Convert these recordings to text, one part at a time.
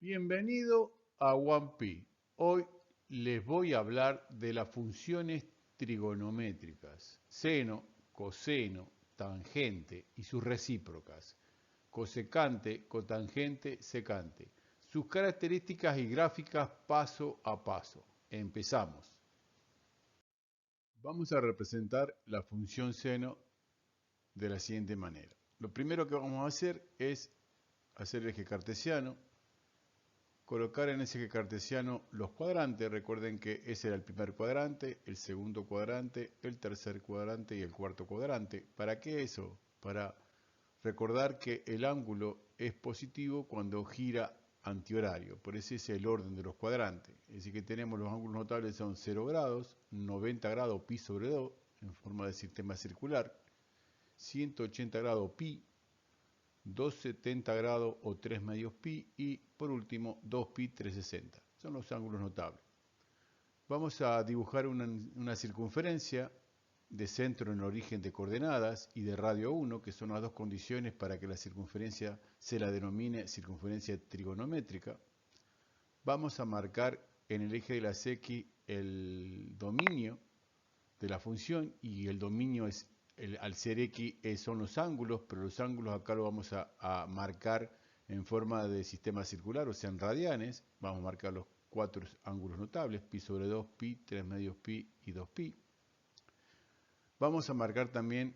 Bienvenido a OnePi. Hoy les voy a hablar de las funciones trigonométricas, seno, coseno, tangente y sus recíprocas, cosecante, cotangente, secante, sus características y gráficas paso a paso. Empezamos. Vamos a representar la función seno de la siguiente manera. Lo primero que vamos a hacer es hacer el eje cartesiano, colocar en ese eje cartesiano los cuadrantes. Recuerden que ese era el primer cuadrante, el segundo cuadrante, el tercer cuadrante y el cuarto cuadrante. ¿Para qué eso? Para recordar que el ángulo es positivo cuando gira antihorario. Por eso es el orden de los cuadrantes. Es decir, que tenemos los ángulos notables son 0 grados, 90 grados pi sobre 2 en forma de sistema circular, 180 grados pi, 270 grados o 3 medios pi y por último 2 pi 360. Son los ángulos notables. Vamos a dibujar una circunferencia de centro en origen de coordenadas y de radio 1, que son las dos condiciones para que la circunferencia se la denomine circunferencia trigonométrica. Vamos a marcar en el eje de las X el dominio de la función, y el dominio es al ser X son los ángulos, pero los ángulos acá lo vamos a marcar en forma de sistema circular, o sea en radianes. Vamos a marcar los cuatro ángulos notables, pi sobre 2, pi, 3 medios pi y 2 pi. Vamos a marcar también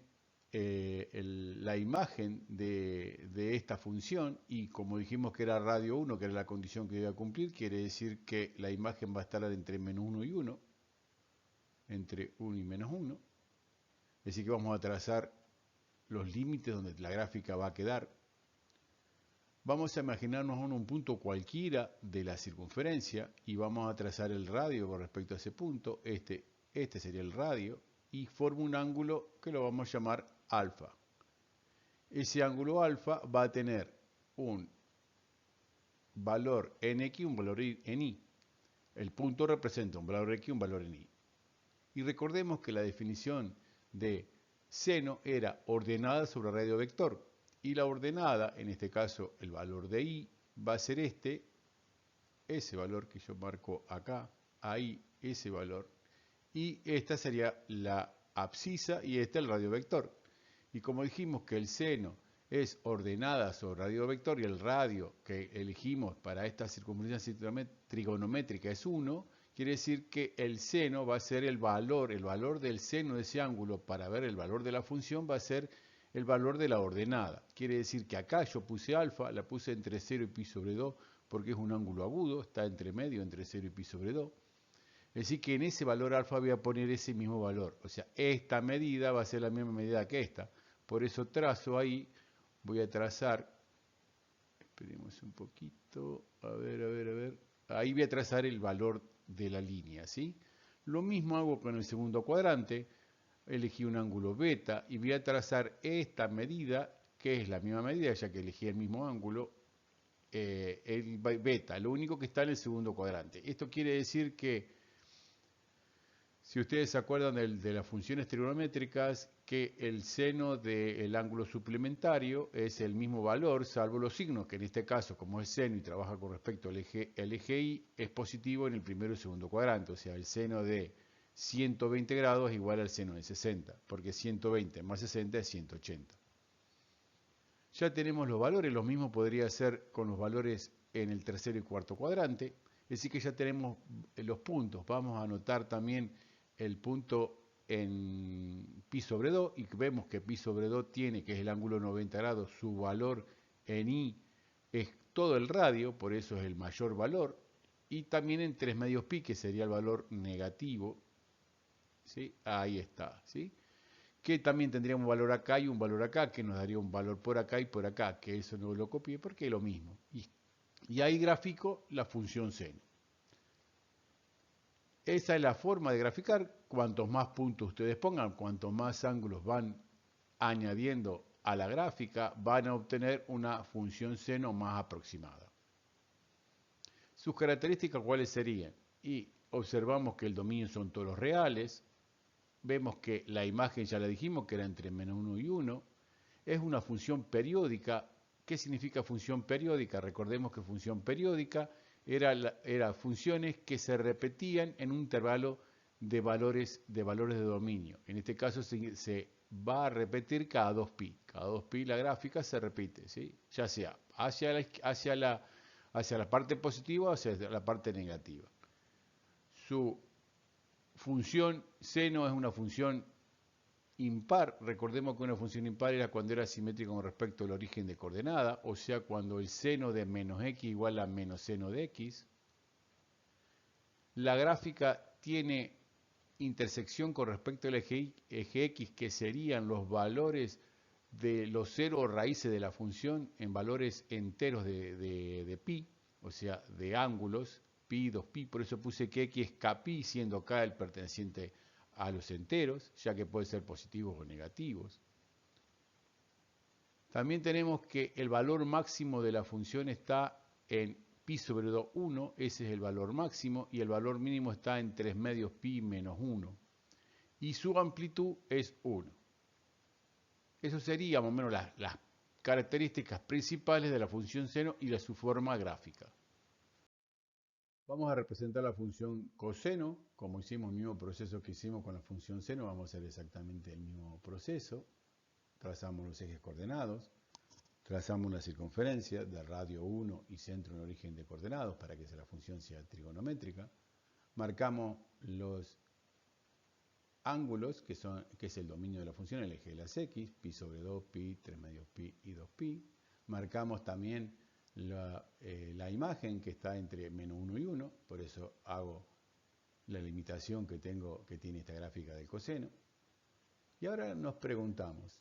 la imagen de esta función, y como dijimos que era radio 1, que era la condición que debía cumplir, quiere decir que la imagen va a estar entre menos 1 y 1, entre 1 y menos 1. Es decir, que vamos a trazar los límites donde la gráfica va a quedar. Vamos a imaginarnos un punto cualquiera de la circunferencia y vamos a trazar el radio con respecto a ese punto. Este sería el radio y forma un ángulo que lo vamos a llamar alfa. Ese ángulo alfa va a tener un valor en X y un valor en Y. El punto representa un valor X y un valor en Y. Y recordemos que la definición de seno era ordenada sobre radio vector, y la ordenada, en este caso el valor de I, va a ser ese valor que yo marco acá, ahí, ese valor, y esta sería la abscisa y este el radio vector. Y como dijimos que el seno es ordenada sobre radio vector y el radio que elegimos para esta circunferencia trigonométrica es 1, quiere decir que el seno va a ser el valor del seno de ese ángulo para ver el valor de la función va a ser el valor de la ordenada. Quiere decir que acá yo puse alfa, la puse entre 0 y pi sobre 2 porque es un ángulo agudo, está entre medio entre 0 y pi sobre 2. Es decir que en ese valor alfa voy a poner ese mismo valor. O sea, esta medida va a ser la misma medida que esta. Por eso trazo ahí, voy a trazar, esperemos un poquito, a ver. Ahí voy a trazar el valor de la línea, ¿sí? Lo mismo hago con el segundo cuadrante, elegí un ángulo beta y voy a trazar esta medida, que es la misma medida, ya que elegí el mismo ángulo, el beta, lo único que está en el segundo cuadrante. Esto quiere decir que, si ustedes se acuerdan de las funciones trigonométricas, que el seno del ángulo suplementario es el mismo valor, salvo los signos, que en este caso, como es seno y trabaja con respecto al eje Y, es positivo en el primero y segundo cuadrante. O sea, el seno de 120 grados es igual al seno de 60, porque 120 más 60 es 180. Ya tenemos los valores, lo mismo podría ser con los valores en el tercero y cuarto cuadrante. Es decir, que ya tenemos los puntos. Vamos a anotar también el punto en pi sobre 2 y vemos que pi sobre 2 tiene, que es el ángulo 90 grados, su valor en I es todo el radio, por eso es el mayor valor, y también en 3 medios pi, que sería el valor negativo, ¿sí? Ahí está, ¿sí? Que también tendríamos un valor acá y un valor acá, que nos daría un valor por acá y por acá, que eso no lo copié porque es lo mismo. Y ahí grafico la función seno. Esa es la forma de graficar. Cuantos más puntos ustedes pongan, cuantos más ángulos van añadiendo a la gráfica, van a obtener una función seno más aproximada. Sus características, ¿cuáles serían? Y observamos que el dominio son todos los reales. Vemos que la imagen, ya la dijimos, que era entre menos 1 y 1. Es una función periódica ¿Qué significa función periódica? Recordemos que función periódica era funciones que se repetían en un intervalo de valores de dominio. En este caso se va a repetir cada 2pi. Cada 2pi la gráfica se repite, ¿sí? Ya sea hacia la parte positiva o hacia la parte negativa. Su función seno es una función impar. Recordemos que una función impar era cuando era simétrica con respecto al origen de coordenada, o sea, cuando el seno de menos x igual a menos seno de x. La gráfica tiene intersección con respecto al eje x, que serían los valores de los cero raíces de la función en valores enteros de pi, o sea, de ángulos, pi, 2pi, por eso puse que x es kpi, siendo k el perteneciente a los enteros, ya que puede ser positivos o negativos. También tenemos que el valor máximo de la función está en pi sobre 2, 1, ese es el valor máximo, y el valor mínimo está en 3 medios pi menos 1. Y su amplitud es 1. Eso serían más o menos las características principales de la función seno y de su forma gráfica. Vamos a representar la función coseno, como hicimos el mismo proceso que hicimos con la función seno, vamos a hacer exactamente el mismo proceso. Trazamos los ejes coordenados, trazamos la circunferencia de radio 1 y centro en origen de coordenados para que la función sea trigonométrica. Marcamos los ángulos, que es el dominio de la función, el eje de las x, pi sobre 2, pi, 3 medios pi y 2pi. Marcamos también la imagen que está entre menos 1 y 1, por eso hago la limitación que tiene esta gráfica del coseno. Y ahora nos preguntamos,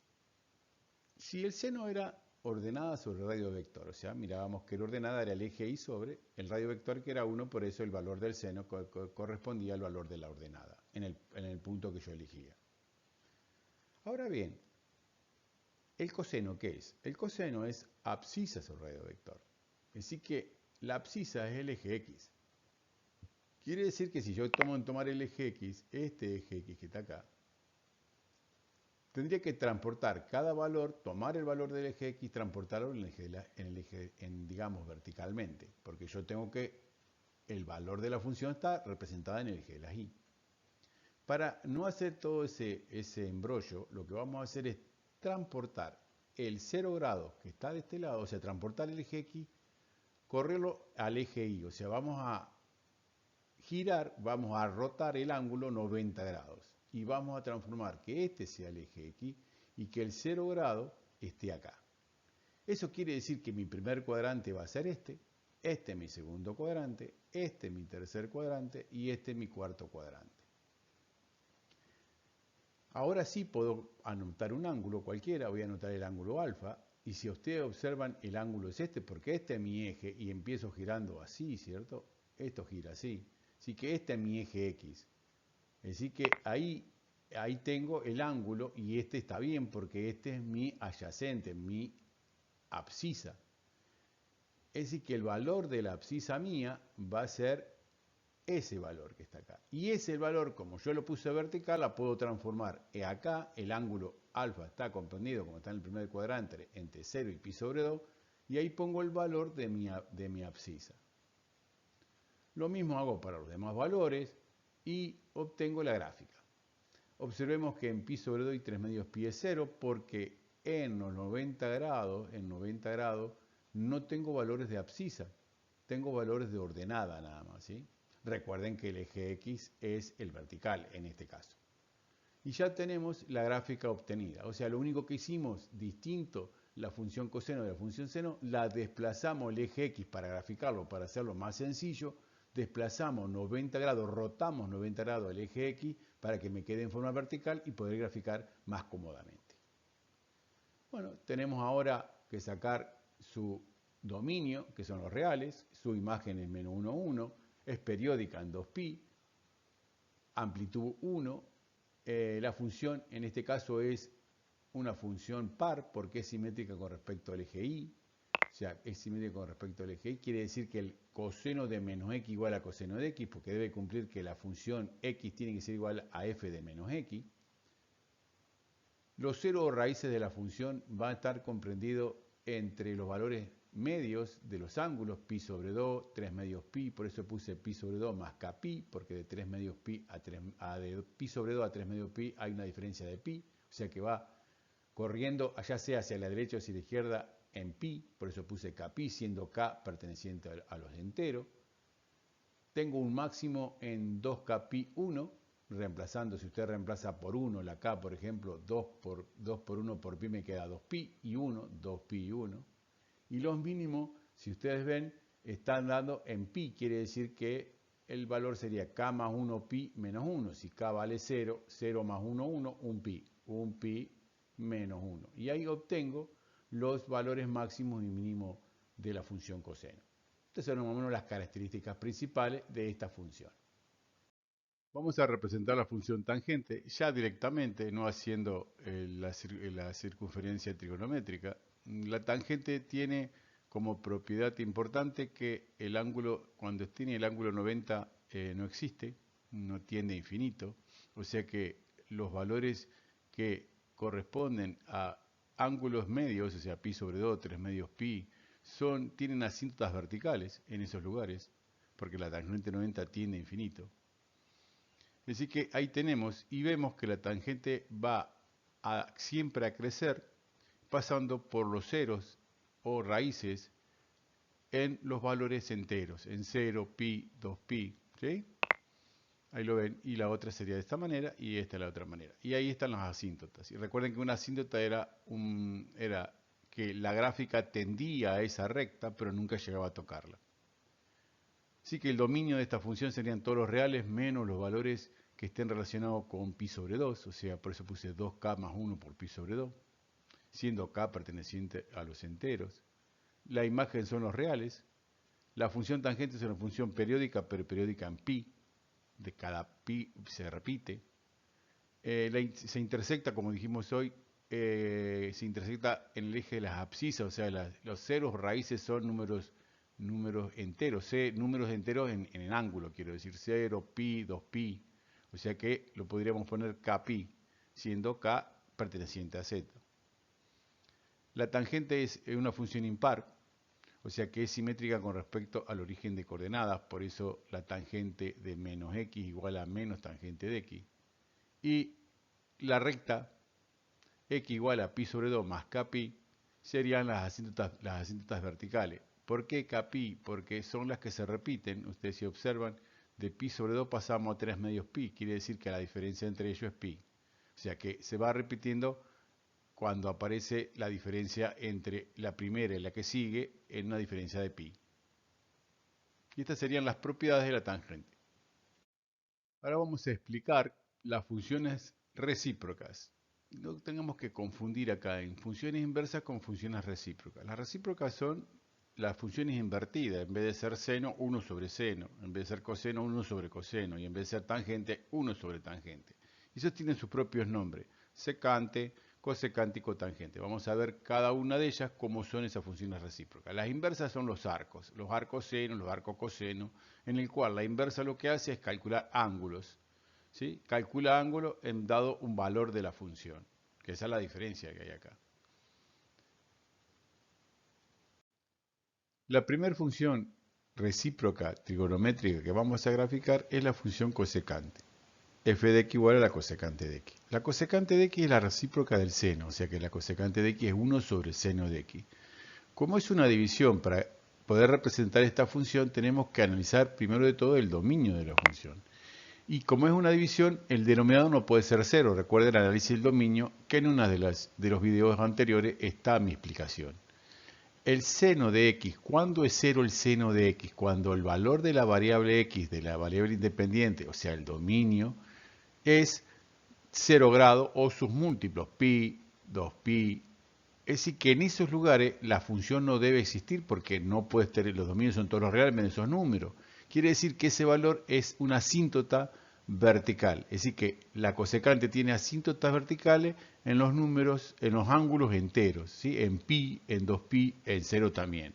si el seno era ordenada sobre el radio vector, o sea, mirábamos que la ordenada era el eje y sobre el radio vector, que era 1, por eso el valor del seno correspondía al valor de la ordenada, en el punto que yo elegía. Ahora bien, ¿el coseno qué es? El coseno es abscisa sobre el radio vector. Así que la abscisa es el eje X. Quiere decir que si yo tomar el eje X, este eje X que está acá, tendría que transportar cada valor, tomar el valor del eje X, transportarlo digamos, verticalmente, porque yo tengo que, el valor de la función está representada en el eje de las Y. Para no hacer todo ese embrollo, lo que vamos a hacer es transportar el 0 grados que está de este lado, o sea, transportar el eje X, correrlo al eje Y, o sea, vamos a girar, vamos a rotar el ángulo 90 grados y vamos a transformar que este sea el eje X y que el 0 grado esté acá. Eso quiere decir que mi primer cuadrante va a ser este es mi segundo cuadrante, este es mi tercer cuadrante y este es mi cuarto cuadrante. Ahora sí puedo anotar un ángulo cualquiera, voy a anotar el ángulo alfa, y si ustedes observan el ángulo es este, porque este es mi eje y empiezo girando así, ¿cierto? Esto gira así, así que este es mi eje X. Así que ahí tengo el ángulo y este está bien porque este es mi adyacente, mi abscisa. Es decir que el valor de la abscisa mía va a ser ese valor que está acá. Y ese valor, como yo lo puse vertical, la puedo transformar. Acá el ángulo alfa está comprendido, como está en el primer cuadrante, entre 0 y pi sobre 2, y ahí pongo el valor de mi abscisa. Lo mismo hago para los demás valores y obtengo la gráfica. Observemos que en pi sobre 2 y 3 medios pi es 0 porque en los 90 grados, no tengo valores de abscisa, tengo valores de ordenada nada más, ¿sí? Recuerden que el eje X es el vertical en este caso. Y ya tenemos la gráfica obtenida. O sea, lo único que hicimos distinto la función coseno de la función seno, la desplazamos el eje X para graficarlo, para hacerlo más sencillo, desplazamos 90 grados, rotamos 90 grados el eje X para que me quede en forma vertical y poder graficar más cómodamente. Bueno, tenemos ahora que sacar su dominio, que son los reales, su imagen es menos 1, 1, es periódica en 2pi, amplitud 1, la función en este caso es una función par porque es simétrica con respecto al eje Y, o sea, es simétrica con respecto al eje Y, quiere decir que el coseno de menos x igual a coseno de x, porque debe cumplir que la función x tiene que ser igual a f de menos x. Los cero raíces de la función van a estar comprendidos entre los valores medios de los ángulos, pi sobre 2, 3 medios pi, por eso puse pi sobre 2 más k pi, porque de 3 medios pi de pi sobre 2 a 3 medios pi hay una diferencia de pi, o sea que va corriendo, ya sea hacia la derecha o hacia la izquierda, en pi, por eso puse k pi, siendo k perteneciente a los enteros. Tengo un máximo en 2k pi 1, reemplazando, si usted reemplaza por 1 la k, por ejemplo, 2 por 1 por pi me queda 2pi y 1, 2pi y 1. Y los mínimos, si ustedes ven, están dando en pi, quiere decir que el valor sería k más 1 pi menos 1. Si k vale 0, 0 más 1, 1, 1 pi menos 1. Y ahí obtengo los valores máximos y mínimos de la función coseno. Estas son más o menos las características principales de esta función. Vamos a representar la función tangente ya directamente, no haciendo la circunferencia trigonométrica. La tangente tiene como propiedad importante que el ángulo, cuando tiene el ángulo 90, no existe, no tiende a infinito. O sea que los valores que corresponden a ángulos medios, o sea, pi sobre 2, 3 medios pi, tienen asíntotas verticales en esos lugares, porque la tangente 90 tiende a infinito. Así que ahí tenemos y vemos que la tangente va siempre a crecer pasando por los ceros o raíces en los valores enteros, en 0, pi, 2pi, ¿sí? Ahí lo ven, y la otra sería de esta manera y esta de la otra manera. Y ahí están las asíntotas. Y recuerden que una asíntota era que la gráfica tendía a esa recta, pero nunca llegaba a tocarla. Así que el dominio de esta función serían todos los reales menos los valores que estén relacionados con pi sobre 2, o sea, por eso puse 2k más 1 por pi sobre 2, siendo k perteneciente a los enteros. La imagen son los reales. La función tangente es una función periódica, pero periódica en pi. De cada pi se repite. Se intersecta, como dijimos hoy, se intersecta en el eje de las abscisas, o sea, los ceros raíces son números enteros, números enteros en el ángulo, quiero decir 0, pi, 2pi, o sea que lo podríamos poner kpi, siendo k perteneciente a z. La tangente es una función impar, o sea que es simétrica con respecto al origen de coordenadas, por eso la tangente de menos x igual a menos tangente de x. Y la recta x igual a pi sobre 2 más kpi serían las asíntotas verticales. ¿Por qué kpi? Porque son las que se repiten. Ustedes si observan, de pi sobre 2 pasamos a 3 medios pi, quiere decir que la diferencia entre ellos es pi. O sea que se va repitiendo cuando aparece la diferencia entre la primera y la que sigue en una diferencia de pi. Y estas serían las propiedades de la tangente. Ahora vamos a explicar las funciones recíprocas. No tengamos que confundir acá en funciones inversas con funciones recíprocas. Las recíprocas son las funciones invertidas. En vez de ser seno, 1 sobre seno. En vez de ser coseno, 1 sobre coseno. Y en vez de ser tangente, 1 sobre tangente. Y esos tienen sus propios nombres. Secante, cosecante y cotangente. Vamos a ver cada una de ellas cómo son esas funciones recíprocas. Las inversas son los arcos seno, los arcos coseno, en el cual la inversa lo que hace es calcular ángulos. ¿Sí? Calcula ángulo en dado un valor de la función, que esa es la diferencia que hay acá. La primera función recíproca trigonométrica que vamos a graficar es la función cosecante. F de x igual a la cosecante de x. La cosecante de x es la recíproca del seno, o sea que la cosecante de x es 1 sobre seno de x. Como es una división, para poder representar esta función tenemos que analizar primero de todo el dominio de la función. Y como es una división, el denominador no puede ser 0. Recuerden el análisis del dominio, que en uno de los videos anteriores está mi explicación. El seno de x, ¿cuándo es 0 el seno de x? Cuando el valor de la variable x, de la variable independiente, o sea, el dominio, es 0 grado o sus múltiplos, pi, 2pi. Es decir, que en esos lugares la función no debe existir porque no puede tener, los dominios son todos los reales menos esos números. Quiere decir que ese valor es una asíntota vertical. Es decir, que la cosecante tiene asíntotas verticales en los números, en los ángulos enteros, ¿sí? En pi, en 2pi, en 0 también.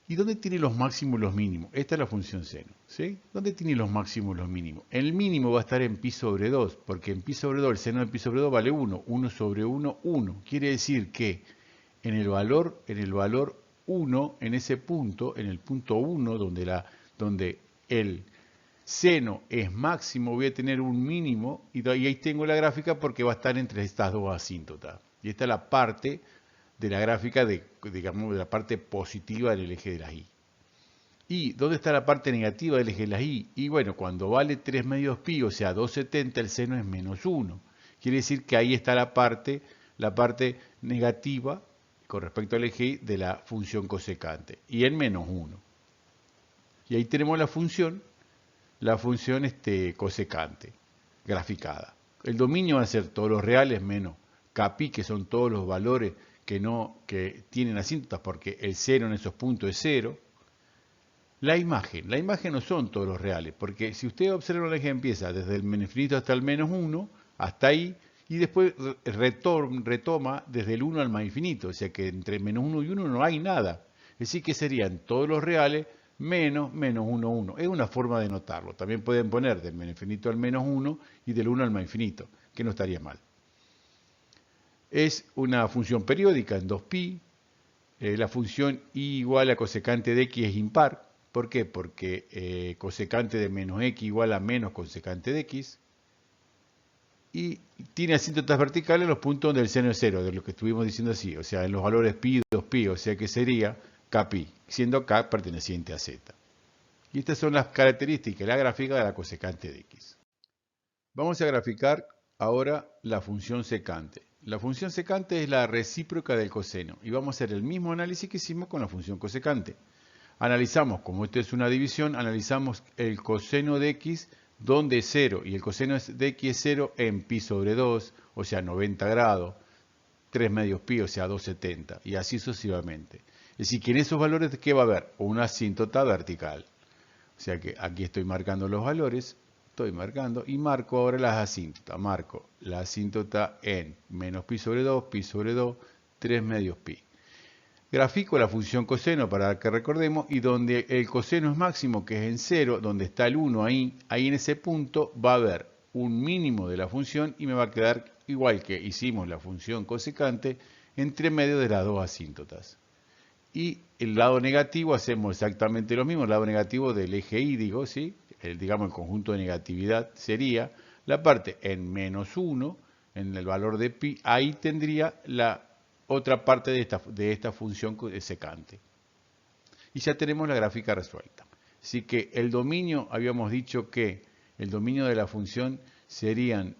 ¿Y dónde tiene los máximos y los mínimos? Esta es la función seno, ¿sí? ¿Dónde tiene los máximos y los mínimos? El mínimo va a estar en pi sobre 2, porque en pi sobre 2, el seno de pi sobre 2 vale 1. 1 sobre 1, 1. Quiere decir que en el valor 1, en ese punto, en el punto 1, donde el seno es máximo, voy a tener un mínimo, y ahí tengo la gráfica porque va a estar entre estas dos asíntotas. Y esta es la parte de la gráfica digamos, de la parte positiva del eje de las y. ¿Y dónde está la parte negativa del eje de las y? Y bueno, cuando vale 3 medios pi, o sea 2,70, el seno es menos 1. Quiere decir que ahí está la parte negativa con respecto al eje y de la función cosecante, y en menos 1. Y ahí tenemos la función cosecante, graficada. El dominio va a ser todos los reales menos kpi, que son todos los valores que tienen asíntotas, porque el cero en esos puntos es 0. La imagen no son todos los reales, porque si ustedes observan, el eje empieza desde el menos infinito hasta el menos 1, hasta ahí, y después retoma desde el 1 al más infinito, o sea que entre menos 1 y 1 no hay nada. Es decir, que serían todos los reales menos 1, 1. Es una forma de notarlo. También pueden poner del menos infinito al menos 1 y del 1 al más infinito, que no estaría mal. Es una función periódica en 2pi. La función y igual a cosecante de x es impar. ¿Por qué? Porque cosecante de menos x igual a menos cosecante de x. Y tiene asíntotas verticales en los puntos donde el seno es 0, de lo que estuvimos diciendo así. O sea, en los valores pi y 2pi, o sea que sería kpi, siendo k perteneciente a z. Y estas son las características de la gráfica de la cosecante de x. Vamos a graficar ahora la función secante. La función secante es la recíproca del coseno. Y vamos a hacer el mismo análisis que hicimos con la función cosecante. Analizamos, como esto es una división, analizamos el coseno de x donde es 0. Y el coseno de x es 0 en pi sobre 2, o sea 90 grados. 3 medios pi, o sea 2,70. Y así sucesivamente. Es decir, que en esos valores, ¿qué va a haber? Una asíntota vertical. O sea que aquí estoy marcando los valores. Y marco ahora las asíntotas. Marco la asíntota en menos pi sobre 2, 3 medios pi. Grafico la función coseno para que recordemos, y donde el coseno es máximo, que es en 0, donde está el 1 ahí en ese punto va a haber un mínimo de la función y me va a quedar igual que hicimos la función cosecante entre medio de las dos asíntotas. Y el lado negativo hacemos exactamente lo mismo, el lado negativo del eje y, ¿sí? Digamos el conjunto de negatividad sería la parte en menos 1, en el valor de pi, ahí tendría la otra parte de esta función secante. Y ya tenemos la gráfica resuelta. Así que el dominio, habíamos dicho que el dominio de la función serían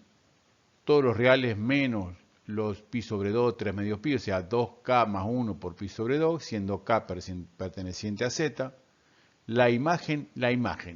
todos los reales menos los pi sobre 2, 3 medios pi, o sea 2k más 1 por pi sobre 2, siendo k perteneciente a z. La imagen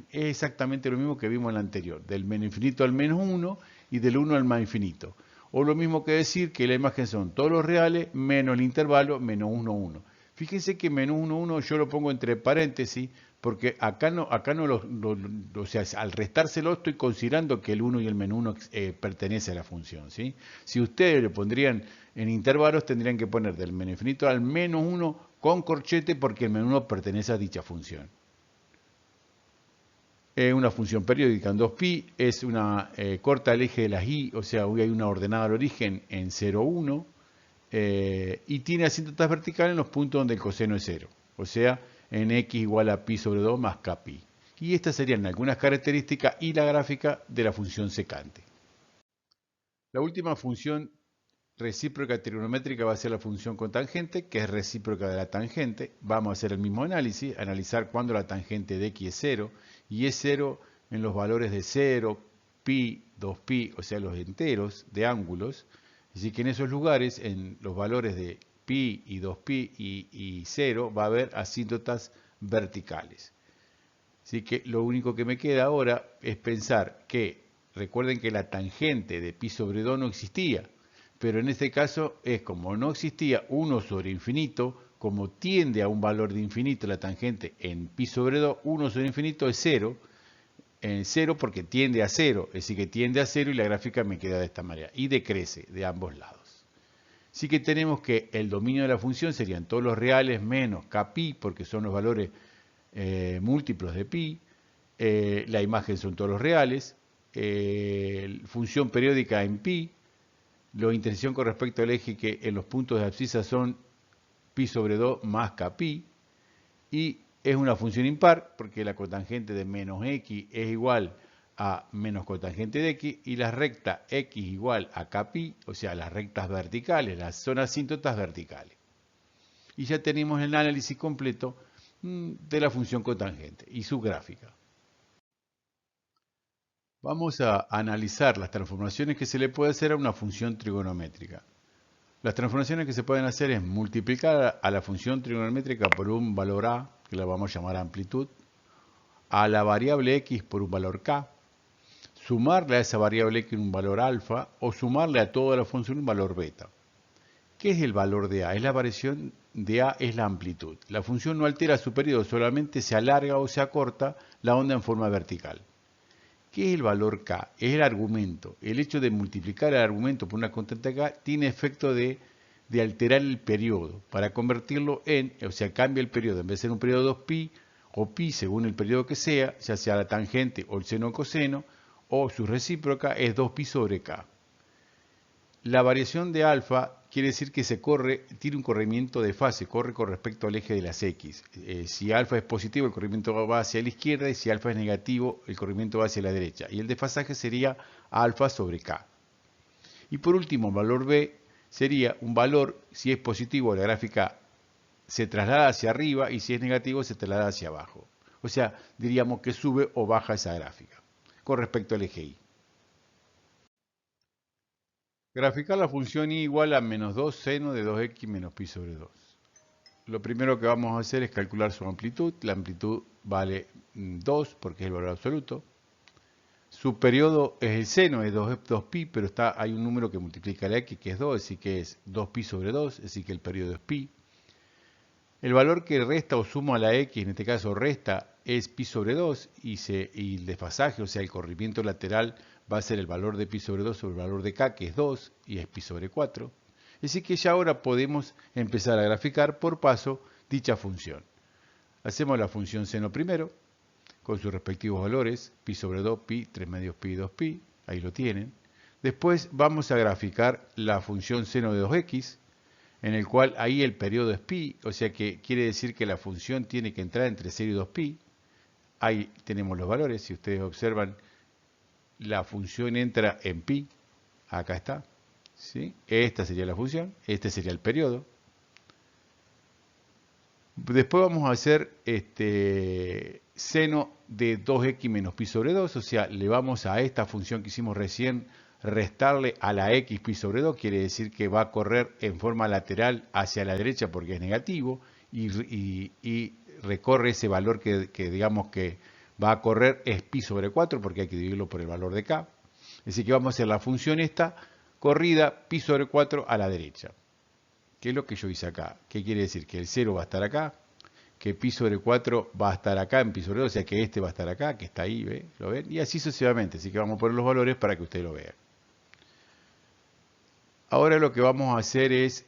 es exactamente lo mismo que vimos en la anterior, del menos infinito al menos 1 y del 1 al más infinito. O lo mismo que decir que la imagen son todos los reales menos el intervalo menos 1, 1. Fíjense que menos 1, 1 yo lo pongo entre paréntesis porque acá no o sea, al restárselo estoy considerando que el 1 y el menos 1 pertenece a la función, ¿sí? Si ustedes lo pondrían en intervalos tendrían que poner del menos infinito al menos 1 con corchete porque el menos 1 pertenece a dicha función. Una función periódica en 2pi, es una corta el eje de las y, o sea, hoy hay una ordenada al origen en 0, 1, y tiene asíntotas verticales en los puntos donde el coseno es 0, o sea, en x igual a pi sobre 2 más kpi. Y estas serían algunas características y la gráfica de la función secante. La última función recíproca trigonométrica va a ser la función cotangente, que es recíproca de la tangente. Vamos a hacer el mismo análisis, analizar cuándo la tangente de x es 0, y es 0 en los valores de 0, pi, 2pi, o sea, los enteros de ángulos. Así que en esos lugares, en los valores de pi y 2pi y 0, va a haber asíntotas verticales. Así que lo único que me queda ahora es pensar que, recuerden que la tangente de pi sobre 2 no existía, pero en este caso es como no existía 1 sobre infinito, como tiende a un valor de infinito la tangente en pi sobre 2, 1 sobre infinito es 0, en 0 porque tiende a 0, es decir que tiende a 0 y la gráfica me queda de esta manera, y decrece de ambos lados. Así que tenemos que el dominio de la función serían todos los reales menos kpi, porque son los valores múltiplos de pi, la imagen son todos los reales, función periódica en pi, la intersección con respecto al eje que en los puntos de abscisa son pi sobre 2 más kpi, y es una función impar porque la cotangente de menos x es igual a menos cotangente de x, y la recta x igual a kpi, o sea, las rectas verticales, las zonas asíntotas verticales. Y ya tenemos el análisis completo de la función cotangente y su gráfica. Vamos a analizar las transformaciones que se le puede hacer a una función trigonométrica. Las transformaciones que se pueden hacer es multiplicar a la función trigonométrica por un valor a, que la vamos a llamar amplitud, a la variable x por un valor k, sumarle a esa variable x un valor alfa, o sumarle a toda la función un valor beta. ¿Qué es el valor de a? Es la variación de a, es la amplitud. La función no altera su periodo, solamente se alarga o se acorta la onda en forma vertical. ¿Qué es el valor k? Es el argumento. El hecho de multiplicar el argumento por una constante k tiene efecto de alterar el periodo para convertirlo en, o sea, cambia el periodo. En vez de ser un periodo 2pi o pi según el periodo que sea, ya sea la tangente o el seno o coseno, o su recíproca es 2pi sobre k. La variación de alfa quiere decir que tiene un corrimiento de fase, corre con respecto al eje de las x. Si alfa es positivo, el corrimiento va hacia la izquierda, y si alfa es negativo, el corrimiento va hacia la derecha. Y el desfasaje sería alfa sobre k. Y por último, el valor b sería un valor, si es positivo, la gráfica se traslada hacia arriba, y si es negativo, se traslada hacia abajo. O sea, diríamos que sube o baja esa gráfica con respecto al eje y. Graficar la función y igual a menos 2 seno de 2x menos pi sobre 2. Lo primero que vamos a hacer es calcular su amplitud. La amplitud vale 2 porque es el valor absoluto. Su periodo es el seno, es 2pi, pero hay un número que multiplica la x, que es 2, así que es 2pi sobre 2, así que el periodo es pi. El valor que resta o suma a la x, en este caso resta, es pi sobre 2, y el desfasaje, o sea, el corrimiento lateral, va a ser el valor de pi sobre 2 sobre el valor de k, que es 2, y es pi sobre 4. Así que ya ahora podemos empezar a graficar por paso dicha función. Hacemos la función seno primero, con sus respectivos valores, pi sobre 2, pi, 3 medios pi, 2pi, ahí lo tienen. Después vamos a graficar la función seno de 2x, en el cual ahí el periodo es pi, o sea que quiere decir que la función tiene que entrar entre 0 y 2pi. Ahí tenemos los valores, si ustedes observan, la función entra en pi, acá está, ¿sí? Esta sería la función, este sería el periodo. Después vamos a hacer seno de 2x menos pi sobre 2, o sea, le vamos a esta función que hicimos recién restarle a la x pi sobre 2, quiere decir que va a correr en forma lateral hacia la derecha porque es negativo, y recorre ese valor que digamos que va a correr es pi sobre 4 porque hay que dividirlo por el valor de k. Así que vamos a hacer la función esta corrida pi sobre 4 a la derecha. ¿Qué es lo que yo hice acá? ¿Qué quiere decir? Que el 0 va a estar acá, que pi sobre 4 va a estar acá en pi sobre 2, o sea que este va a estar acá, que está ahí, ¿ve? ¿Lo ven? Y así sucesivamente. Así que vamos a poner los valores para que ustedes lo vean. Ahora lo que vamos a hacer es,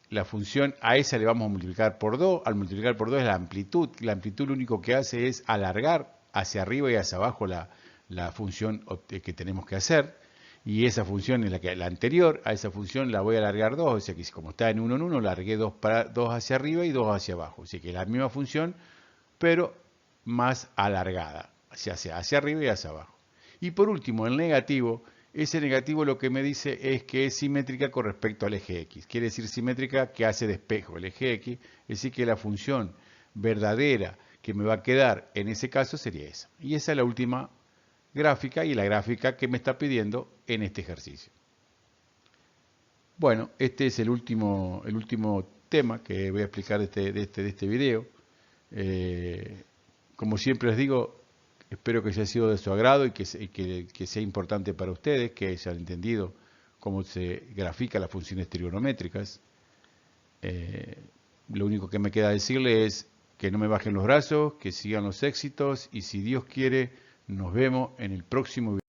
la función a esa le vamos a multiplicar por 2. Al multiplicar por 2 es la amplitud. La amplitud lo único que hace es alargar hacia arriba y hacia abajo la función que tenemos que hacer. Y esa función es la anterior, a esa función la voy a alargar 2. O sea que como está en 1 en 1, largué 2 hacia arriba y 2 hacia abajo. O sea que es la misma función, pero más alargada, hacia arriba y hacia abajo. Y por último, el negativo. Ese negativo lo que me dice es que es simétrica con respecto al eje x. Quiere decir simétrica que hace de espejo el eje x. Es decir que la función verdadera que me va a quedar en ese caso sería esa. Y esa es la última gráfica y la gráfica que me está pidiendo en este ejercicio. Bueno, este es el último tema que voy a explicar de este video. Como siempre les digo, espero que haya sido de su agrado y que sea importante para ustedes, que hayan entendido cómo se grafica las funciones trigonométricas. Lo único que me queda decirles es que no me bajen los brazos, que sigan los éxitos, y si Dios quiere, nos vemos en el próximo video.